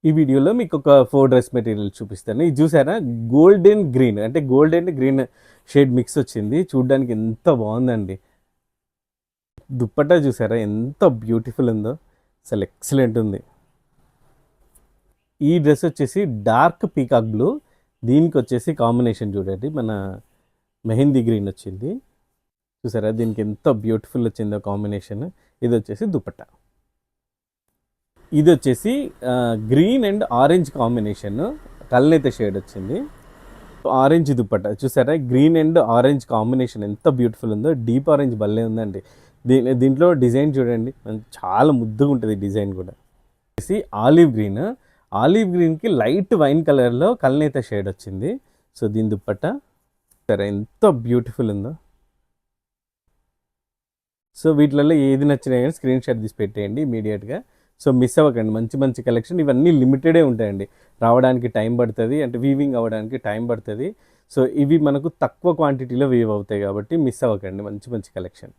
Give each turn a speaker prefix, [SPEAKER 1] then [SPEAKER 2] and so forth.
[SPEAKER 1] ఈ వీడియోలో మీకు ఒక 4 డ్రెస్ మెటీరియల్ చూపిస్తాను. ఇది చూసారా గోల్డెన్ గ్రీన్ అంటే gold and green shade mix వచ్చింది. చూడ్డానికి ఎంత బాగుందండి. దుప్పట్టా చూసారా ఎంత బ్యూటిఫుల్ ఉందో, అసలు ఎక్సలెంట్ ఉంది. ఈ డ్రెస్ వచ్చేసి డార్క్ పీకాక్ బ్లూ, దీనికి వచ్చేసి కాంబినేషన్ చూడండి మన మెహందీ గ్రీన్ వచ్చింది. చూసారా దీనికి ఎంత బ్యూటిఫుల్ వచ్చిందో కాంబినేషన్. ఇది వచ్చేసి దుపట్టా. ఇది వచ్చేసి గ్రీన్ అండ్ ఆరెంజ్ కాంబినేషన్, కల్నేత షేడ్ వచ్చింది. ఆరెంజ్ దుపట్టా చూసారా, గ్రీన్ అండ్ ఆరెంజ్ కాంబినేషన్ ఎంత బ్యూటిఫుల్ ఉందో. డీప్ ఆరెంజ్ భలే ఉందండి. దీంట్లో డిజైన్ చూడండి, చాలా ముద్దుగా ఉంటుంది డిజైన్ కూడా. వచ్చేసి ఆలివ్ గ్రీన్కి లైట్ వైన్ కలర్లో కల్నేత షేడ్ వచ్చింది. సో దీని దుపట్టా సరే ఎంత బ్యూటిఫుల్ ఉందో. సో వీటిలలో ఏది నచ్చినా కానీ స్క్రీన్ షాట్ తీసి పెట్టేయండి ఇమీడియట్గా. సో మిస్ అవ్వకండి, మంచి మంచి కలెక్షన్. ఇవన్నీ లిమిటెడే ఉంటాయండి, రావడానికి టైం పడుతుంది, అంటే వీవింగ్ అవ్వడానికి టైం పడుతుంది. సో ఇవి మనకు తక్కువ క్వాంటిటీలో వీవ్ అవుతాయి కాబట్టి మిస్ అవ్వకండి, మంచి మంచి కలెక్షన్.